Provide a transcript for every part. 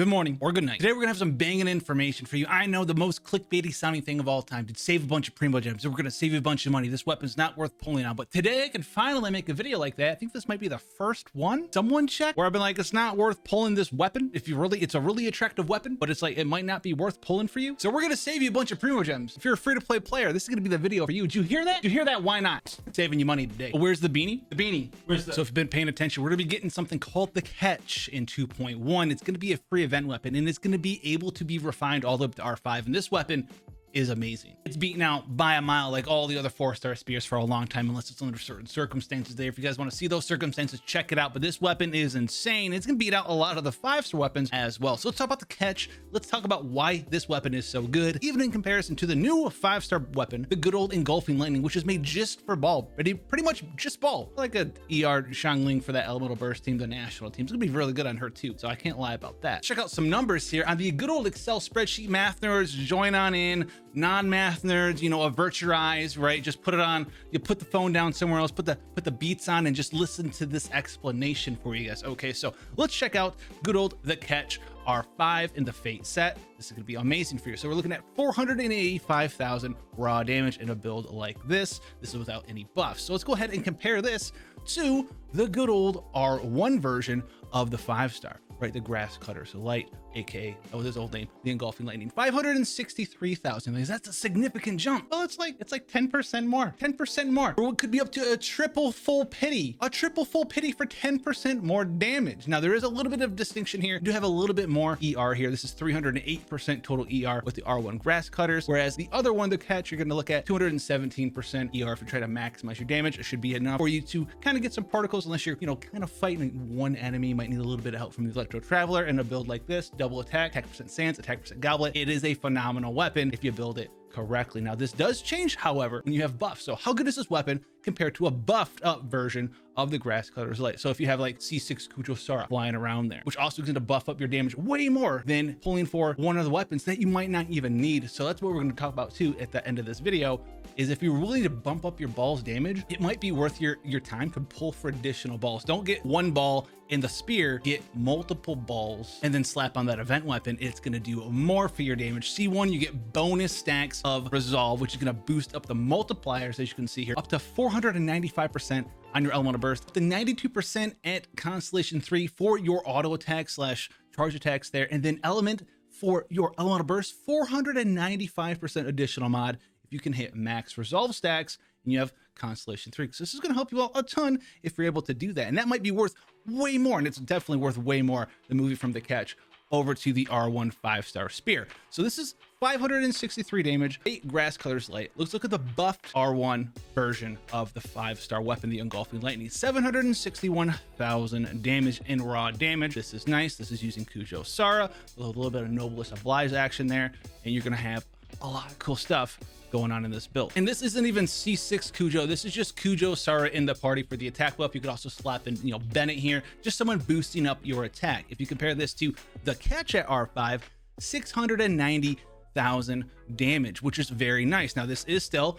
good morning, or good night. Today we're gonna have some banging information for you. I know, the most clickbaity sounding thing of all time, to save a bunch of Primogems. We're gonna save you a bunch of money. This weapon's not worth pulling on, but today I can finally make a video like that. I think this might be the first one someone checked where I've been like, it's not worth pulling this weapon. If you really, it's a really attractive weapon, but it's like, it might not be worth pulling for you. So we're gonna save you a bunch of Primogems. If you're a free-to-play player, this is gonna be the video for you. Did you hear that? Did you hear that? Why not? Saving you money today. But where's the beanie? The beanie. Where's the... So if you've been paying attention, we're gonna be getting something called the Catch in 2.1. It's gonna be a free event weapon, and it's gonna be able to be refined all the way up to R5. And this weapon is amazing. It's beaten out by a mile like all the other 4-star spears for a long time, unless it's under certain circumstances there. If you guys want to see those circumstances, check it out. But this weapon is insane. It's gonna beat out a lot of the 5-star weapons as well. So let's talk about the Catch. Let's talk about why this weapon is so good, even in comparison to the new 5-star weapon, the good old Engulfing Lightning, which is made just for Baal. Pretty much just Baal. Like a ER Xiangling for that elemental burst team, the national team. It's gonna be really good on her too, so I can't lie about that. Check out some numbers here on the good old Excel spreadsheet. Math nerds, join on in. Non-math nerds, you know, avert your eyes, right? Just put it on, you put the phone down somewhere else, put the beats on, and just listen to this explanation for you guys. Okay, so let's check out good old the Catch R5 in the Fate set. This is gonna be amazing for you. So we're looking at 485,000 raw damage in a build like this. This is without any buffs. So let's go ahead and compare this to the good old R1 version of the 5-star, right? The Grasscutter, so light, aka, oh, his old name, the Engulfing Lightning. 563,000. That's a significant jump. Well, it's like 10% more, 10% more, or it could be up to a triple full pity for 10% more damage. Now there is a little bit of distinction here. You do have a little bit more ER here. This is 308% total ER with the R1 Grasscutters, whereas the other one, the Catch, you're going to look at 217% ER. If you try to maximize your damage, it should be enough for you to kind of get some particles, unless you're, you know, kind of fighting one enemy. You might need a little bit of help from the Electro Traveler. In a build like this, double attack, attack percent Sands, attack percent Goblet. It is a phenomenal weapon if you build it correctly. Now this does change, however, when you have buffs. So how good is this weapon compared to a buffed up version of the Grasscutter's Light? So if you have like C6 Kujo Sara flying around there, which also is going to buff up your damage way more than pulling for one of the weapons that you might not even need. So that's what we're going to talk about too at the end of this video, is if you're willing to bump up your Baal's damage, it might be worth your time to pull for additional balls. Don't get one ball in the spear, get multiple balls and then slap on that event weapon. It's going to do more for your damage. C1, you get bonus stacks of Resolve, which is going to boost up the multipliers, as you can see here, up to 495% on your elemental burst, up to 92% at Constellation 3 for your auto attack / charge attacks there, and then element for your elemental burst, 495% additional mod if you can hit max Resolve stacks and you have Constellation 3. So this is going to help you out a ton if you're able to do that, and that might be worth way more, and it's definitely worth way more than moving from the Catch over to the R1 5-star spear. So this is 563 damage, 8 Grasscutter's Light. Let's look at the buffed R1 version of the 5-star weapon, the Engulfing Lightning. 761,000 damage in raw damage. This is nice. This is using Kujo Sara, a little bit of Noblest Oblige action there, and you're gonna have a lot of cool stuff going on in this build. And this isn't even C6 Kujo. This is just Kujo Sara in the party for the attack buff. You could also slap in, you know, Bennett here, just someone boosting up your attack. If you compare this to the Catch at R5, 690,000 damage, which is very nice. Now this is still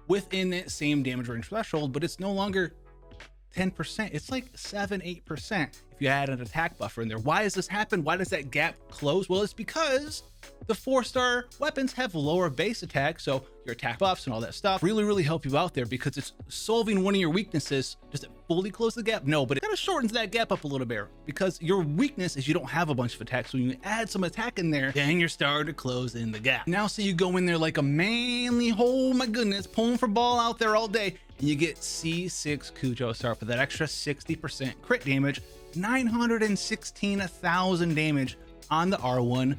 within that same damage range threshold, but it's no longer 10%. It's like 7-8% if you add an attack buffer in there. Why does this happen? Why does that gap close? Well, it's because the 4-star weapons have lower base attack, so your attack buffs and all that stuff really help you out there, because it's solving one of your weaknesses. Does it fully close the gap? No, but it kind of shortens that gap up a little bit, because your weakness is you don't have a bunch of attacks. So when you add some attack in there, then you're starting to close in the gap. Now, so you go in there like a manly, oh my goodness, pulling for Baal out there all day, and you get C6 Kujo Sara for that extra 60% crit damage, 916,000 damage on the R1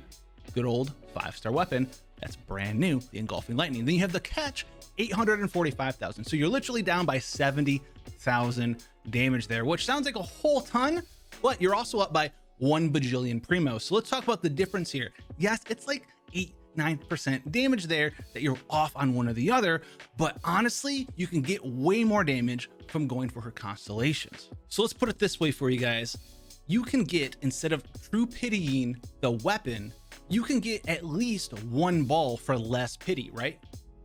good old 5-star weapon. That's brand new, the Engulfing Lightning. Then you have the Catch, 845,000. So you're literally down by 70,000 damage there, which sounds like a whole ton, but you're also up by 1 bajillion Primo. So let's talk about the difference here. Yes, it's like 8-9% damage there that you're off on one or the other, but honestly, you can get way more damage from going for her constellations. So let's put it this way for you guys. You can get, instead of true pitying the weapon, you can get at least one ball for less pity, right?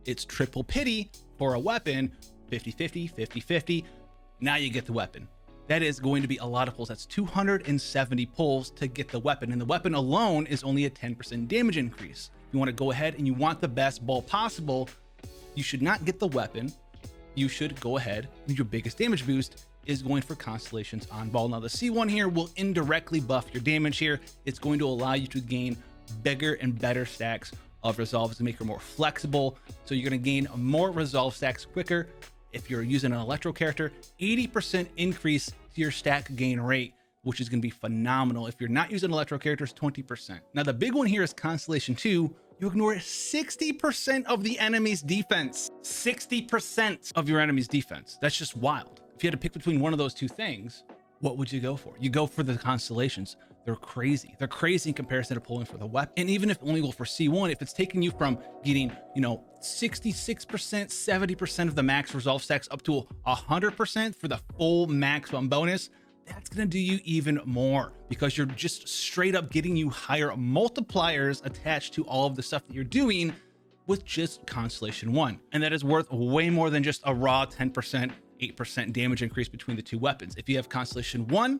It's triple pity for a weapon, 50-50, 50-50. Now you get the weapon. That is going to be a lot of pulls. That's 270 pulls to get the weapon, and the weapon alone is only a 10% damage increase. If you want to go ahead and you want the best Baal possible, you should not get the weapon. You should go ahead and your biggest damage boost is going for constellations on Baal. Now the C1 here will indirectly buff your damage here. It's going to allow you to gain bigger and better stacks of resolves to make her more flexible. So you're going to gain more resolve stacks quicker. If you're using an electro character, 80% increase to your stack gain rate, which is going to be phenomenal. If you're not using electro characters, 20%. Now the big one here is Constellation 2. You ignore 60% of the enemy's defense. 60% of your enemy's defense. That's just wild. If you had to pick between one of those two things, what would you go for? You go for the constellations. They're crazy. They're crazy in comparison to pulling for the weapon. And even if only go for C1, if it's taking you from getting, 66%, 70% of the max resolve stacks up to 100% for the full maximum bonus, that's going to do you even more because you're just straight up getting you higher multipliers attached to all of the stuff that you're doing with just Constellation 1. And that is worth way more than just a raw 10%, 8% damage increase between the two weapons. If you have Constellation 1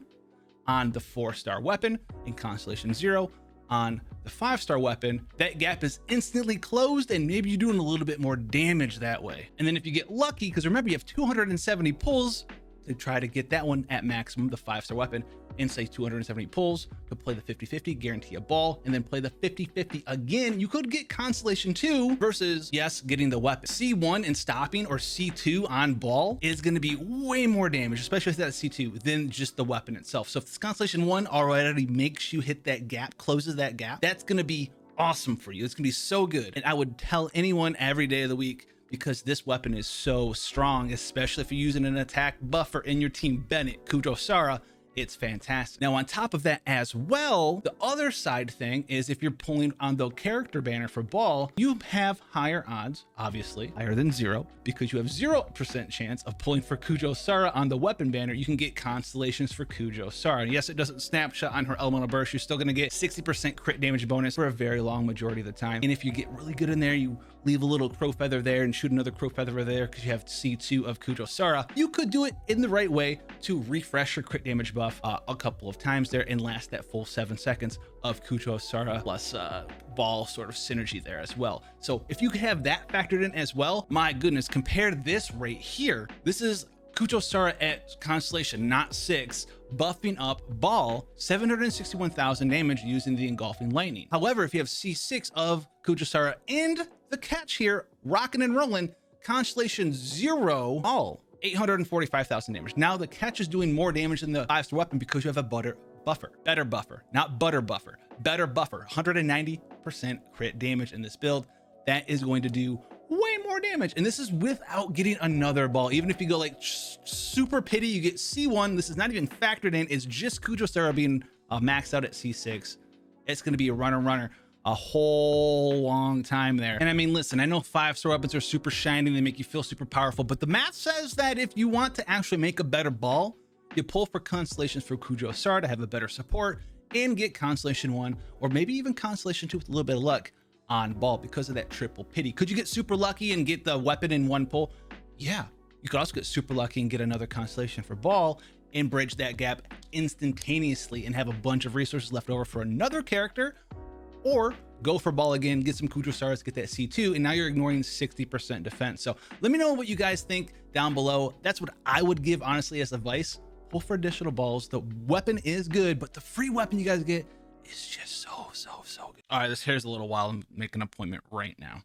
on the 4-star weapon and Constellation 0 on the 5-star weapon, that gap is instantly closed and maybe you're doing a little bit more damage that way. And then if you get lucky, because remember you have 270 pulls to try to get that one at maximum, the 5-star weapon, and say 270 pulls to play the 50-50, guarantee a Baal, and then play the 50-50 again. You could get Constellation 2 versus, yes, getting the weapon. C1 and stopping or C2 on Baal is going to be way more damage, especially with that C2, than just the weapon itself. So if this Constellation 1 already makes you hit that gap, closes that gap, that's going to be awesome for you. It's going to be so good. And I would tell anyone every day of the week, because this weapon is so strong, especially if you're using an attack buffer in your team Bennett, Kujo-Sara, it's fantastic. Now on top of that as well, the other side thing is if you're pulling on the character banner for Baal, you have higher odds, obviously higher than 0, because you have 0% chance of pulling for Kujo-Sara on the weapon banner. You can get constellations for Kujo-Sara. Yes, it doesn't snapshot on her elemental burst. You're still going to get 60% crit damage bonus for a very long majority of the time. And if you get really good in there, you leave a little crow feather there and shoot another crow feather there because you have C2 of Kujo-Sara. You could do it in the right way to refresh your crit damage buff a couple of times there and last that full 7 seconds of Kujo-Sara plus Baal sort of synergy there as well. So if you could have that factored in as well, my goodness, compare this right here. This is Kujo-Sara at Constellation, not 6, buffing up Baal, 761,000 damage using the Engulfing Lightning. However, if you have C6 of Kujo-Sara and the catch here, rocking and rolling, Constellation 0, Baal, 845,000 damage. Now the catch is doing more damage than the 5-star weapon because you have a better buffer, not butter buffer, better buffer, 190% crit damage in this build. That is going to do way more damage. And this is without getting another Baal. Even if you go like super pity, you get C1. This is not even factored in. It's just Kujo-Sara being maxed out at C6. It's going to be a runner a whole long time there. And I mean, listen, I know 5-star weapons are super shiny. They make you feel super powerful, but the math says that if you want to actually make a better Baal, you pull for constellations for Kujo-Sara to have a better support and get Constellation 1, or maybe even Constellation 2 with a little bit of luck on Baal because of that triple pity. Could you get super lucky and get the weapon in one pull? Yeah, you could also get super lucky and get another constellation for Baal and bridge that gap instantaneously and have a bunch of resources left over for another character, or go for Baal again, get some Kujo-Saras, get that C2, and now you're ignoring 60% defense. So let me know what you guys think down below. That's what I would give, honestly, as advice. Pull for additional Baals. The weapon is good, but the free weapon you guys get is just so good. All right, this hair's a little wild. I'm making an appointment right now.